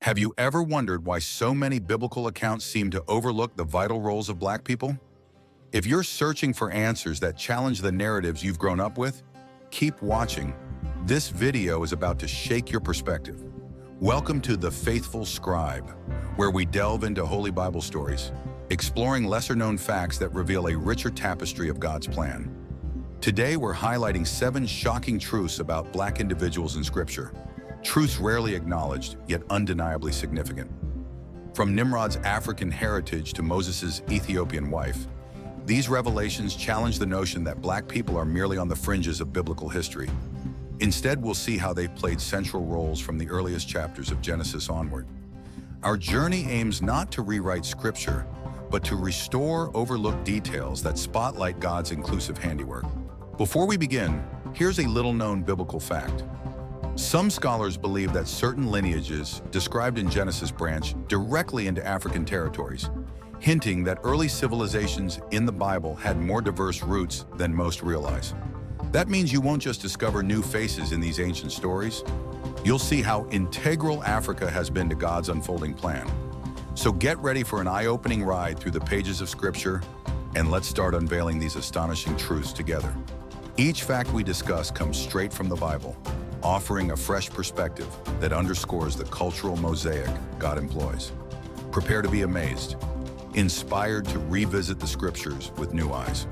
Have you ever wondered why so many biblical accounts seem to overlook the vital roles of Black people? If you're searching for answers that challenge the narratives you've grown up with, keep watching. This video is about to shake your perspective. Welcome to The Faithful Scribe, where we delve into Holy Bible stories, exploring lesser-known facts that reveal a richer tapestry of God's plan. Today, we're highlighting 7 shocking truths about Black individuals in Scripture. Truths rarely acknowledged, yet undeniably significant. From Nimrod's African heritage to Moses' Ethiopian wife, these revelations challenge the notion that Black people are merely on the fringes of biblical history. Instead, we'll see how they've played central roles from the earliest chapters of Genesis onward. Our journey aims not to rewrite Scripture, but to restore overlooked details that spotlight God's inclusive handiwork. Before we begin, here's a little-known biblical fact. Some scholars believe that certain lineages described in Genesis branch directly into African territories, hinting that early civilizations in the Bible had more diverse roots than most realize. That means you won't just discover new faces in these ancient stories, you'll see how integral Africa has been to God's unfolding plan. So get ready for an eye-opening ride through the pages of Scripture, and let's start unveiling these astonishing truths together. Each fact we discuss comes straight from the Bible, offering a fresh perspective that underscores the cultural mosaic God employs. Prepare to be amazed, inspired to revisit the Scriptures with new eyes.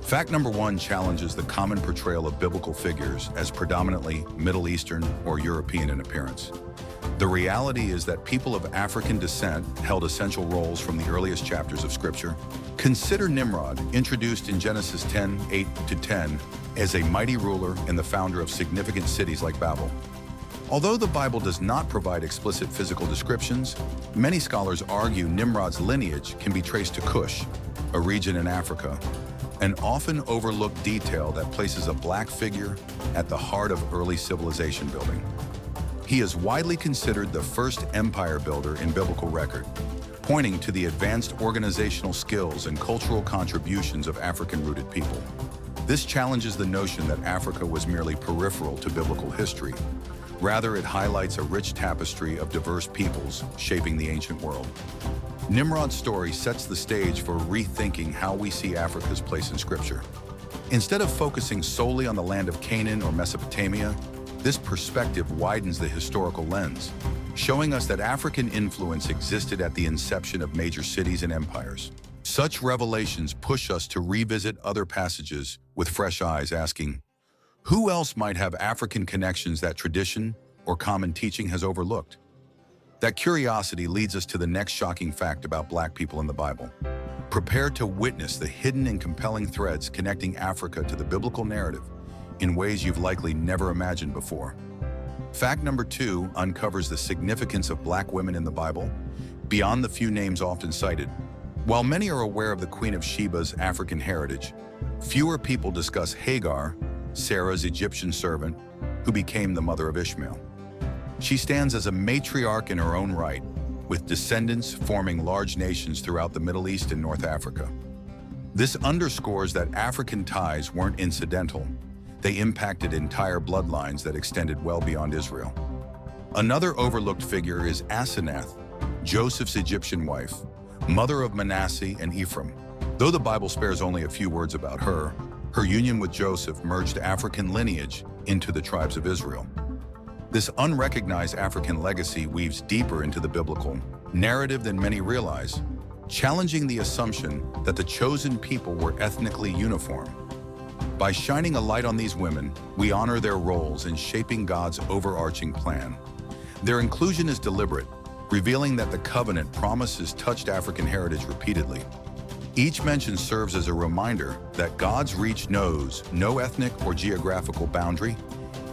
Fact number 1 challenges the common portrayal of biblical figures as predominantly Middle Eastern or European in appearance. The reality is that people of African descent held essential roles from the earliest chapters of Scripture. Consider Nimrod, introduced in Genesis 10:8-10, as a mighty ruler and the founder of significant cities like Babel. Although the Bible does not provide explicit physical descriptions, many scholars argue Nimrod's lineage can be traced to Cush, a region in Africa, an often overlooked detail that places a Black figure at the heart of early civilization building. He is widely considered the first empire builder in biblical record, pointing to the advanced organizational skills and cultural contributions of African-rooted people. This challenges the notion that Africa was merely peripheral to biblical history. Rather, it highlights a rich tapestry of diverse peoples shaping the ancient world. Nimrod's story sets the stage for rethinking how we see Africa's place in Scripture. Instead of focusing solely on the land of Canaan or Mesopotamia, this perspective widens the historical lens, showing us that African influence existed at the inception of major cities and empires. Such revelations push us to revisit other passages with fresh eyes, asking, who else might have African connections that tradition or common teaching has overlooked? That curiosity leads us to the next shocking fact about Black people in the Bible. Prepare to witness the hidden and compelling threads connecting Africa to the biblical narrative in ways you've likely never imagined before. Fact number 2 uncovers the significance of Black women in the Bible beyond the few names often cited. While many are aware of the Queen of Sheba's African heritage, fewer people discuss Hagar, Sarah's Egyptian servant, who became the mother of Ishmael. She stands as a matriarch in her own right, with descendants forming large nations throughout the Middle East and North Africa. This underscores that African ties weren't incidental. They impacted entire bloodlines that extended well beyond Israel. Another overlooked figure is Asenath, Joseph's Egyptian wife, mother of Manasseh and Ephraim. Though the Bible spares only a few words about her, her union with Joseph merged African lineage into the tribes of Israel. This unrecognized African legacy weaves deeper into the biblical narrative than many realize, challenging the assumption that the chosen people were ethnically uniform. By shining a light on these women, we honor their roles in shaping God's overarching plan. Their inclusion is deliberate, revealing that the covenant promises touched African heritage repeatedly. Each mention serves as a reminder that God's reach knows no ethnic or geographical boundary,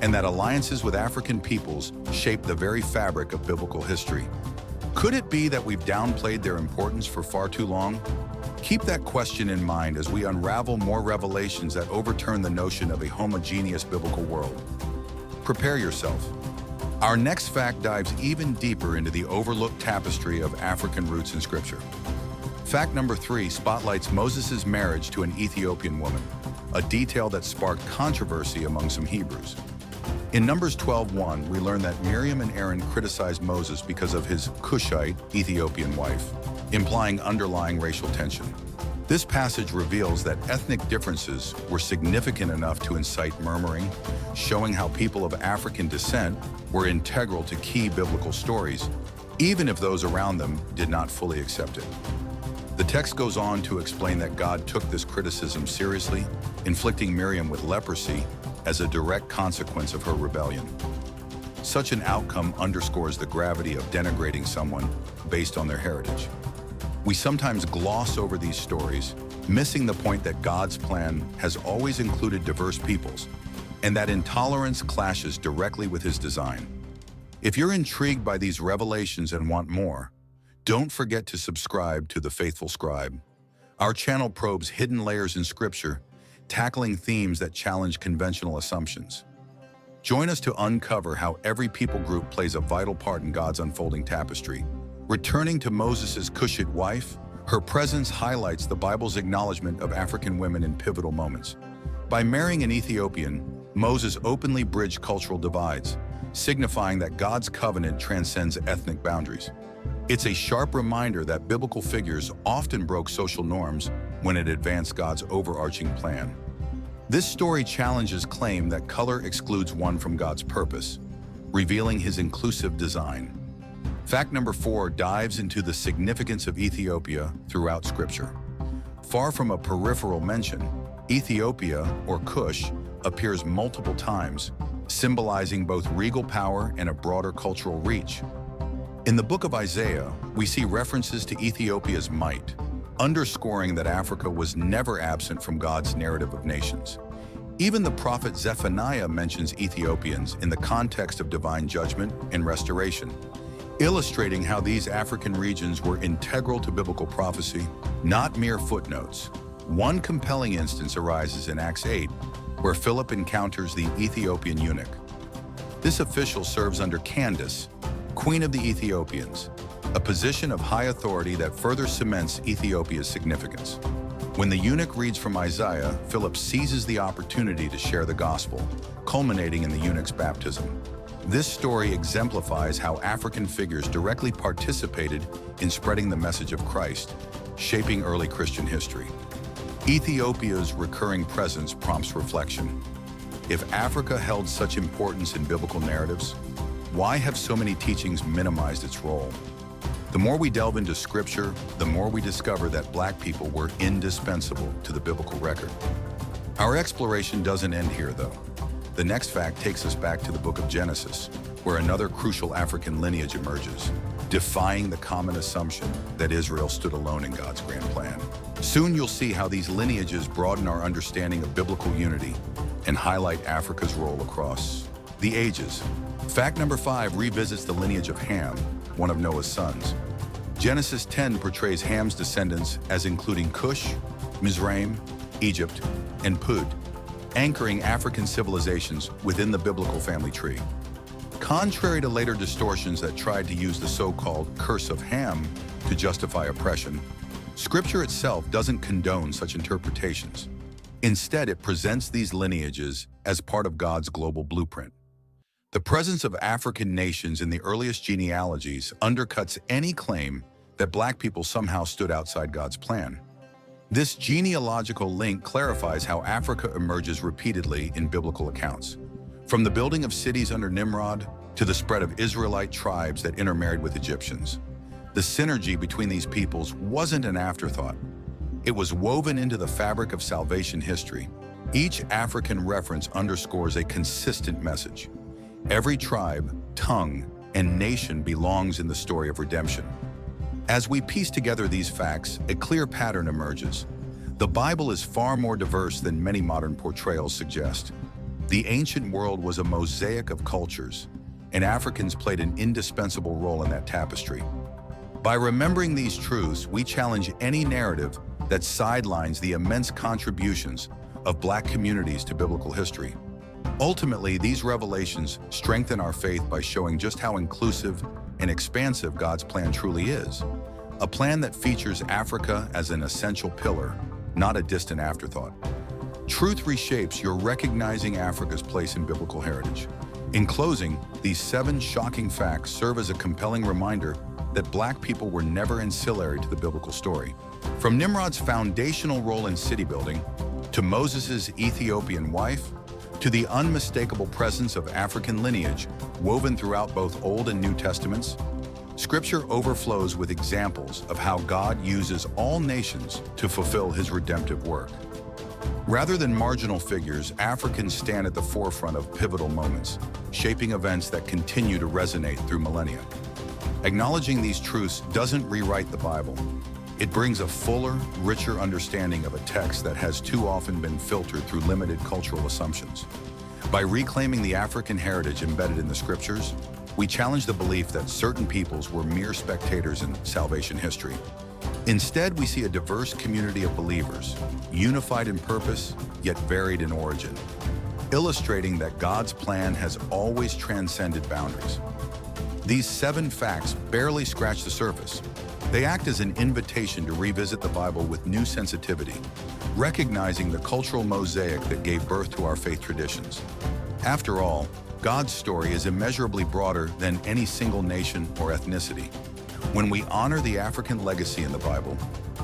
and that alliances with African peoples shape the very fabric of biblical history. Could it be that we've downplayed their importance for far too long? Keep that question in mind as we unravel more revelations that overturn the notion of a homogeneous biblical world. Prepare yourself. Our next fact dives even deeper into the overlooked tapestry of African roots in Scripture. Fact number 3 spotlights Moses' marriage to an Ethiopian woman, a detail that sparked controversy among some Hebrews. In Numbers 12:1, we learn that Miriam and Aaron criticized Moses because of his Cushite Ethiopian wife, implying underlying racial tension. This passage reveals that ethnic differences were significant enough to incite murmuring, showing how people of African descent were integral to key biblical stories, even if those around them did not fully accept it. The text goes on to explain that God took this criticism seriously, inflicting Miriam with leprosy as a direct consequence of her rebellion. Such an outcome underscores the gravity of denigrating someone based on their heritage. We sometimes gloss over these stories, missing the point that God's plan has always included diverse peoples, and that intolerance clashes directly with his design. If you're intrigued by these revelations and want more, don't forget to subscribe to The Faithful Scribe. Our channel probes hidden layers in Scripture, tackling themes that challenge conventional assumptions. Join us to uncover how every people group plays a vital part in God's unfolding tapestry. Returning to Moses' Cushite wife, her presence highlights the Bible's acknowledgement of African women in pivotal moments. By marrying an Ethiopian, Moses openly bridged cultural divides, signifying that God's covenant transcends ethnic boundaries. It's a sharp reminder that biblical figures often broke social norms when it advanced God's overarching plan. This story challenges claim that color excludes one from God's purpose, revealing his inclusive design. Fact number 4 dives into the significance of Ethiopia throughout Scripture. Far from a peripheral mention, Ethiopia, or Cush, appears multiple times, symbolizing both regal power and a broader cultural reach. In the book of Isaiah, we see references to Ethiopia's might, underscoring that Africa was never absent from God's narrative of nations. Even the prophet Zephaniah mentions Ethiopians in the context of divine judgment and restoration, illustrating how these African regions were integral to biblical prophecy, not mere footnotes. One compelling instance arises in Acts 8, where Philip encounters the Ethiopian eunuch. This official serves under Candace, Queen of the Ethiopians, a position of high authority that further cements Ethiopia's significance. When the eunuch reads from Isaiah, Philip seizes the opportunity to share the gospel, culminating in the eunuch's baptism. This story exemplifies how African figures directly participated in spreading the message of Christ, shaping early Christian history. Ethiopia's recurring presence prompts reflection. If Africa held such importance in biblical narratives, why have so many teachings minimized its role? The more we delve into Scripture, the more we discover that Black people were indispensable to the biblical record. Our exploration doesn't end here, though. The next fact takes us back to the book of Genesis, where another crucial African lineage emerges, defying the common assumption that Israel stood alone in God's grand plan. Soon you'll see how these lineages broaden our understanding of biblical unity and highlight Africa's role across the ages. Fact number 5 revisits the lineage of Ham, one of Noah's sons. Genesis 10 portrays Ham's descendants as including Cush, Mizraim, Egypt, and Put, anchoring African civilizations within the biblical family tree. Contrary to later distortions that tried to use the so-called curse of Ham to justify oppression, Scripture itself doesn't condone such interpretations. Instead, it presents these lineages as part of God's global blueprint. The presence of African nations in the earliest genealogies undercuts any claim that Black people somehow stood outside God's plan. This genealogical link clarifies how Africa emerges repeatedly in biblical accounts. From the building of cities under Nimrod to the spread of Israelite tribes that intermarried with Egyptians, the synergy between these peoples wasn't an afterthought. It was woven into the fabric of salvation history. Each African reference underscores a consistent message. Every tribe, tongue, and nation belongs in the story of redemption. As we piece together these facts, a clear pattern emerges. The Bible is far more diverse than many modern portrayals suggest. The ancient world was a mosaic of cultures, and Africans played an indispensable role in that tapestry. By remembering these truths, we challenge any narrative that sidelines the immense contributions of Black communities to biblical history. Ultimately, these revelations strengthen our faith by showing just how inclusive and expansive God's plan truly is. A plan that features Africa as an essential pillar, not a distant afterthought. Truth reshapes your recognizing Africa's place in biblical heritage. In closing, these 7 shocking facts serve as a compelling reminder that Black people were never ancillary to the biblical story. From Nimrod's foundational role in city building, to Moses' Ethiopian wife, to the unmistakable presence of African lineage woven throughout both Old and New Testaments, Scripture overflows with examples of how God uses all nations to fulfill his redemptive work. Rather than marginal figures, Africans stand at the forefront of pivotal moments, shaping events that continue to resonate through millennia. Acknowledging these truths doesn't rewrite the Bible. It brings a fuller, richer understanding of a text that has too often been filtered through limited cultural assumptions. By reclaiming the African heritage embedded in the Scriptures, we challenge the belief that certain peoples were mere spectators in salvation history. Instead, we see a diverse community of believers, unified in purpose, yet varied in origin, illustrating that God's plan has always transcended boundaries. These 7 facts barely scratch the surface. They act as an invitation to revisit the Bible with new sensitivity, recognizing the cultural mosaic that gave birth to our faith traditions. After all, God's story is immeasurably broader than any single nation or ethnicity. When we honor the African legacy in the Bible,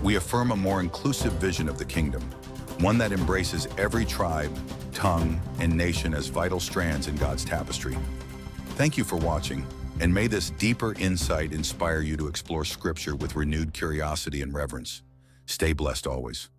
we affirm a more inclusive vision of the kingdom, one that embraces every tribe, tongue, and nation as vital strands in God's tapestry. Thank you for watching, and may this deeper insight inspire you to explore Scripture with renewed curiosity and reverence. Stay blessed always.